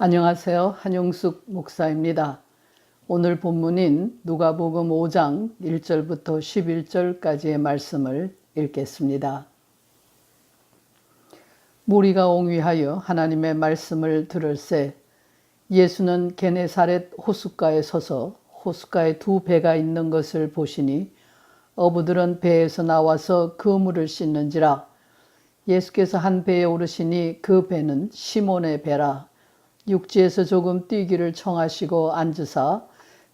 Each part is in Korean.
안녕하세요. 한용숙 목사입니다. 오늘 본문인 누가복음 5장 1절부터 11절까지의 말씀을 읽겠습니다. 무리가 옹위하여 하나님의 말씀을 들을새 예수는 게네사렛 호숫가에 서서 호숫가에 두 배가 있는 것을 보시니 어부들은 배에서 나와서 그물을 씻는지라. 예수께서 한 배에 오르시니 그 배는 시몬의 배라. 육지에서 조금 뛰기를 청하시고 앉으사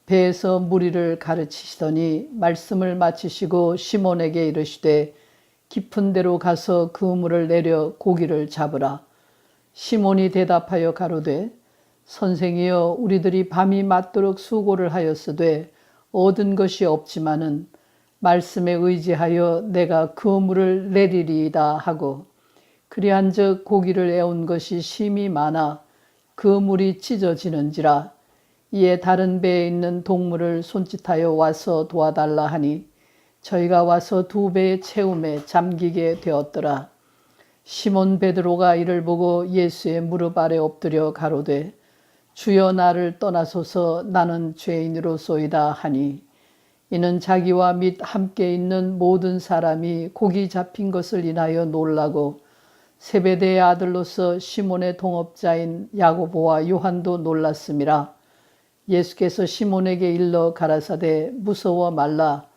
배에서 무리를 가르치시더니 말씀을 마치시고 시몬에게 이르시되 깊은 데로 가서 그물을 내려 고기를 잡으라. 시몬이 대답하여 가로되 선생이여 우리들이 밤이 맞도록 수고를 하였으되 얻은 것이 없지만은 말씀에 의지하여 내가 그물을 내리리이다 하고 그리한즉 고기를 애운 것이 심히 많아 그물이 찢어지는지라. 이에 다른 배에 있는 동물을 손짓하여 와서 도와달라 하니 저희가 와서 두 배의 채움에 잠기게 되었더라. 시몬 베드로가 이를 보고 예수의 무릎 아래 엎드려 가로되 주여 나를 떠나소서 나는 죄인으로소이다 하니 이는 자기와 및 함께 있는 모든 사람이 고기 잡힌 것을 인하여 놀라고 세베대의 아들로서 시몬의 동업자인 야고보와 요한도 놀랐음이라. 예수께서 시몬에게 일러 가라사대 무서워 말라.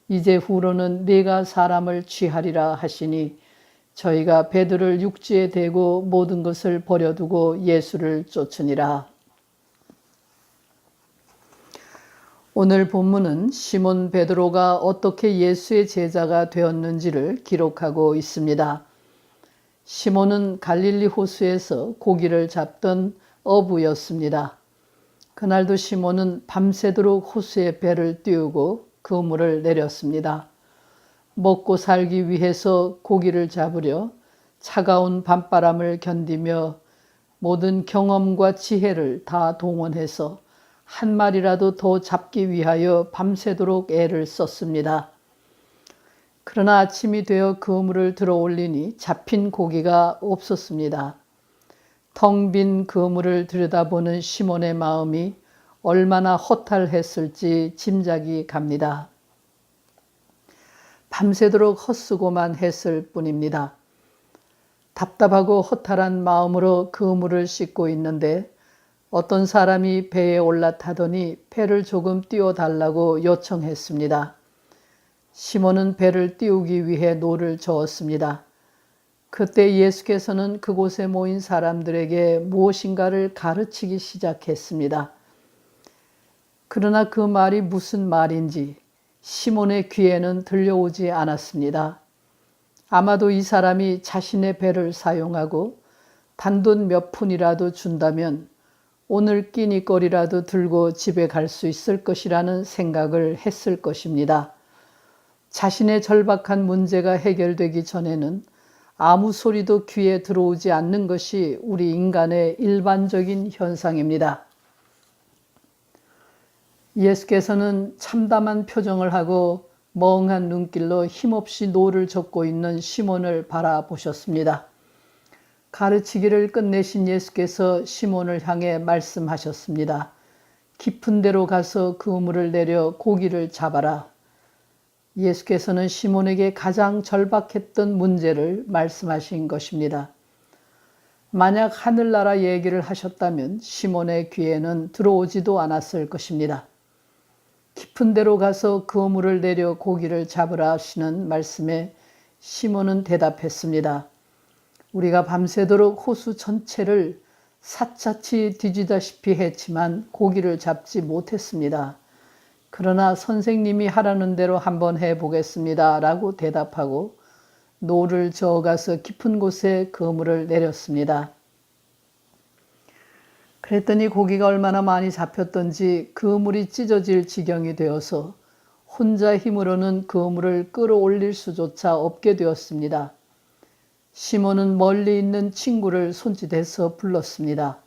이제 후로는 네가 사람을 취하리라 하시니 저희가 배들을 육지에 대고 모든 것을 버려두고 예수를 쫓으니라. 오늘 본문은 시몬 베드로가 어떻게 예수의 제자가 되었는지를 기록하고 있습니다. 시몬은 갈릴리 호수에서 고기를 잡던 어부였습니다. 그날도 시몬은 밤새도록 호수에 배를 띄우고 그물을 내렸습니다. 먹고 살기 위해서 고기를 잡으려 차가운 밤바람을 견디며 모든 경험과 지혜를 다 동원해서 한 마리라도 더 잡기 위하여 밤새도록 애를 썼습니다. 그러나 아침이 되어 그물을 들어 올리니 잡힌 고기가 없었습니다. 텅 빈 그물을 들여다보는 시몬의 마음이 얼마나 허탈했을지 짐작이 갑니다. 밤새도록 헛수고만 했을 뿐입니다. 답답하고 허탈한 마음으로 그물을 씻고 있는데 어떤 사람이 배에 올라타더니 배를 조금 띄워달라고 요청했습니다. 시몬은 배를 띄우기 위해 노를 저었습니다. 그때 예수께서는 그곳에 모인 사람들에게 무엇인가를 가르치기 시작했습니다. 그러나 그 말이 무슨 말인지 시몬의 귀에는 들려오지 않았습니다. 아마도 이 사람이 자신의 배를 사용하고 단돈 몇 푼이라도 준다면 오늘 끼니거리라도 들고 집에 갈 수 있을 것이라는 생각을 했을 것입니다. 자신의 절박한 문제가 해결되기 전에는 아무 소리도 귀에 들어오지 않는 것이 우리 인간의 일반적인 현상입니다. 예수께서는 참담한 표정을 하고 멍한 눈길로 힘없이 노를 젓고 있는 시몬을 바라보셨습니다. 가르치기를 끝내신 예수께서 시몬을 향해 말씀하셨습니다. 깊은 데로 가서 그물을 내려 고기를 잡아라. 예수께서는 시몬에게 가장 절박했던 문제를 말씀하신 것입니다. 만약 하늘나라 얘기를 하셨다면 시몬의 귀에는 들어오지도 않았을 것입니다. 깊은 데로 가서 그물을 내려 고기를 잡으라 하시는 말씀에 시몬은 대답했습니다. 우리가 밤새도록 호수 전체를 샅샅이 뒤지다시피 했지만 고기를 잡지 못했습니다. 그러나 선생님이 하라는 대로 한번 해보겠습니다. 라고 대답하고 노를 저어가서 깊은 곳에 그물을 내렸습니다. 그랬더니 고기가 얼마나 많이 잡혔던지 그물이 찢어질 지경이 되어서 혼자 힘으로는 그물을 끌어올릴 수조차 없게 되었습니다. 시몬은 멀리 있는 친구를 손짓해서 불렀습니다.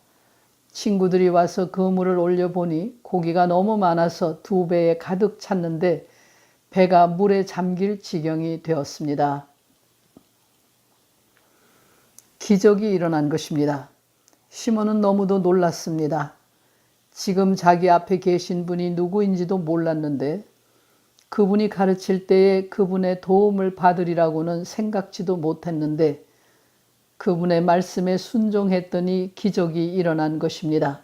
친구들이 와서 그물을 올려보니 고기가 너무 많아서 두 배에 가득 찼는데 배가 물에 잠길 지경이 되었습니다. 기적이 일어난 것입니다. 시몬은 너무도 놀랐습니다. 지금 자기 앞에 계신 분이 누구인지도 몰랐는데 그분이 가르칠 때에 그분의 도움을 받으리라고는 생각지도 못했는데 그분의 말씀에 순종했더니 기적이 일어난 것입니다.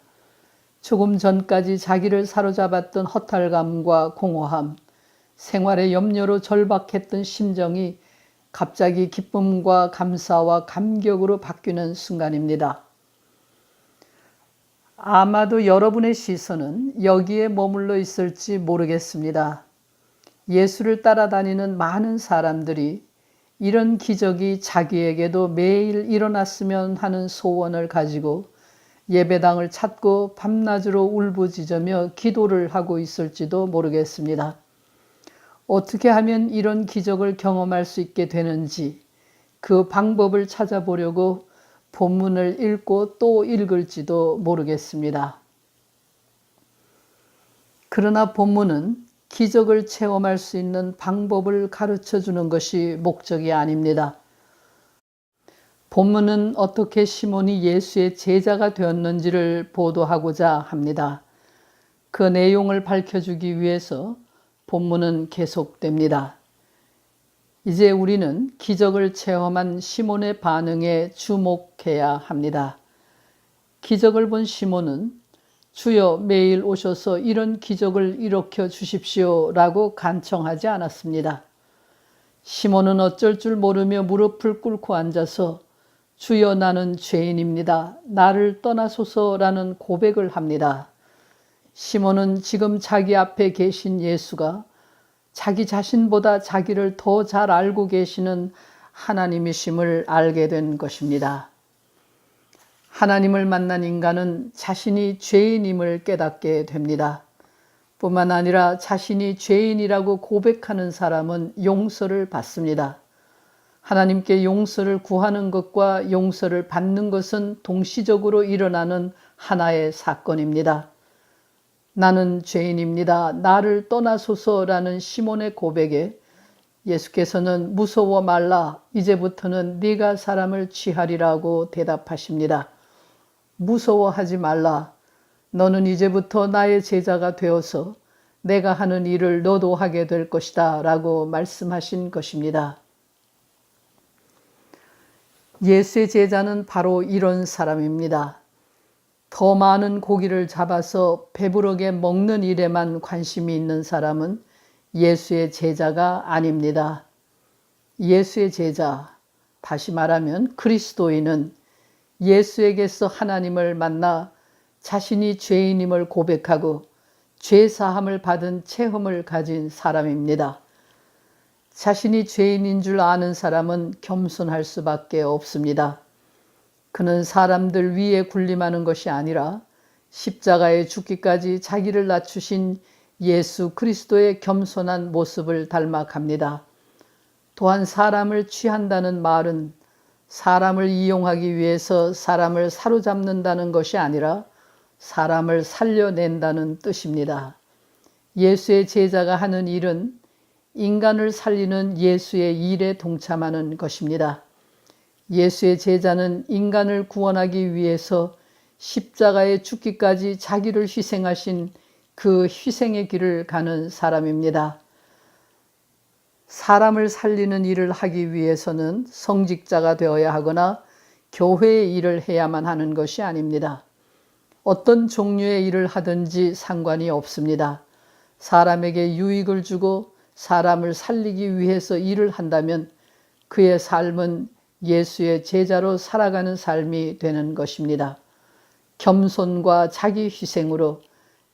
조금 전까지 자기를 사로잡았던 허탈감과 공허함, 생활의 염려로 절박했던 심정이 갑자기 기쁨과 감사와 감격으로 바뀌는 순간입니다. 아마도 여러분의 시선은 여기에 머물러 있을지 모르겠습니다. 예수를 따라다니는 많은 사람들이 이런 기적이 자기에게도 매일 일어났으면 하는 소원을 가지고 예배당을 찾고 밤낮으로 울부짖으며 기도를 하고 있을지도 모르겠습니다. 어떻게 하면 이런 기적을 경험할 수 있게 되는지 그 방법을 찾아보려고 본문을 읽고 또 읽을지도 모르겠습니다. 그러나 본문은 기적을 체험할 수 있는 방법을 가르쳐 주는 것이 목적이 아닙니다. 본문은 어떻게 시몬이 예수의 제자가 되었는지를 보도하고자 합니다. 그 내용을 밝혀주기 위해서 본문은 계속됩니다. 이제 우리는 기적을 체험한 시몬의 반응에 주목해야 합니다. 기적을 본 시몬은 주여 매일 오셔서 이런 기적을 일으켜 주십시오 라고 간청하지 않았습니다. 시몬은 어쩔 줄 모르며 무릎을 꿇고 앉아서 주여 나는 죄인입니다. 나를 떠나소서라는 고백을 합니다. 시몬은 지금 자기 앞에 계신 예수가 자기 자신보다 자기를 더 잘 알고 계시는 하나님이심을 알게 된 것입니다. 하나님을 만난 인간은 자신이 죄인임을 깨닫게 됩니다. 뿐만 아니라 자신이 죄인이라고 고백하는 사람은 용서를 받습니다. 하나님께 용서를 구하는 것과 용서를 받는 것은 동시적으로 일어나는 하나의 사건입니다. 나는 죄인입니다. 나를 떠나소서라는 시몬의 고백에 예수께서는 무서워 말라. 이제부터는 네가 사람을 취하리라고 대답하십니다. 무서워하지 말라. 너는 이제부터 나의 제자가 되어서 내가 하는 일을 너도 하게 될 것이다 라고 말씀하신 것입니다. 예수의 제자는 바로 이런 사람입니다. 더 많은 고기를 잡아서 배부르게 먹는 일에만 관심이 있는 사람은 예수의 제자가 아닙니다. 예수의 제자, 다시 말하면 그리스도인은 예수에게서 하나님을 만나 자신이 죄인임을 고백하고 죄사함을 받은 체험을 가진 사람입니다. 자신이 죄인인 줄 아는 사람은 겸손할 수밖에 없습니다. 그는 사람들 위에 군림하는 것이 아니라 십자가에 죽기까지 자기를 낮추신 예수 그리스도의 겸손한 모습을 닮아갑니다. 또한 사람을 취한다는 말은 사람을 이용하기 위해서 사람을 사로잡는다는 것이 아니라 사람을 살려낸다는 뜻입니다. 예수의 제자가 하는 일은 인간을 살리는 예수의 일에 동참하는 것입니다. 예수의 제자는 인간을 구원하기 위해서 십자가에 죽기까지 자기를 희생하신 그 희생의 길을 가는 사람입니다. 사람을 살리는 일을 하기 위해서는 성직자가 되어야 하거나 교회의 일을 해야만 하는 것이 아닙니다. 어떤 종류의 일을 하든지 상관이 없습니다. 사람에게 유익을 주고 사람을 살리기 위해서 일을 한다면 그의 삶은 예수의 제자로 살아가는 삶이 되는 것입니다. 겸손과 자기 희생으로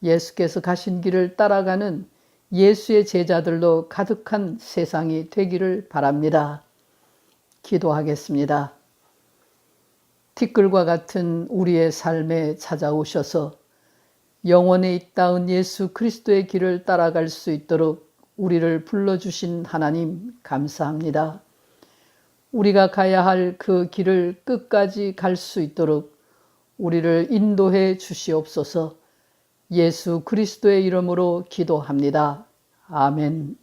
예수께서 가신 길을 따라가는 예수의 제자들로 가득한 세상이 되기를 바랍니다. 기도하겠습니다. 티끌과 같은 우리의 삶에 찾아오셔서 영원에 있다운 예수 그리스도의 길을 따라갈 수 있도록 우리를 불러주신 하나님 감사합니다. 우리가 가야 할 그 길을 끝까지 갈 수 있도록 우리를 인도해 주시옵소서. 예수 그리스도의 이름으로 기도합니다. 아멘.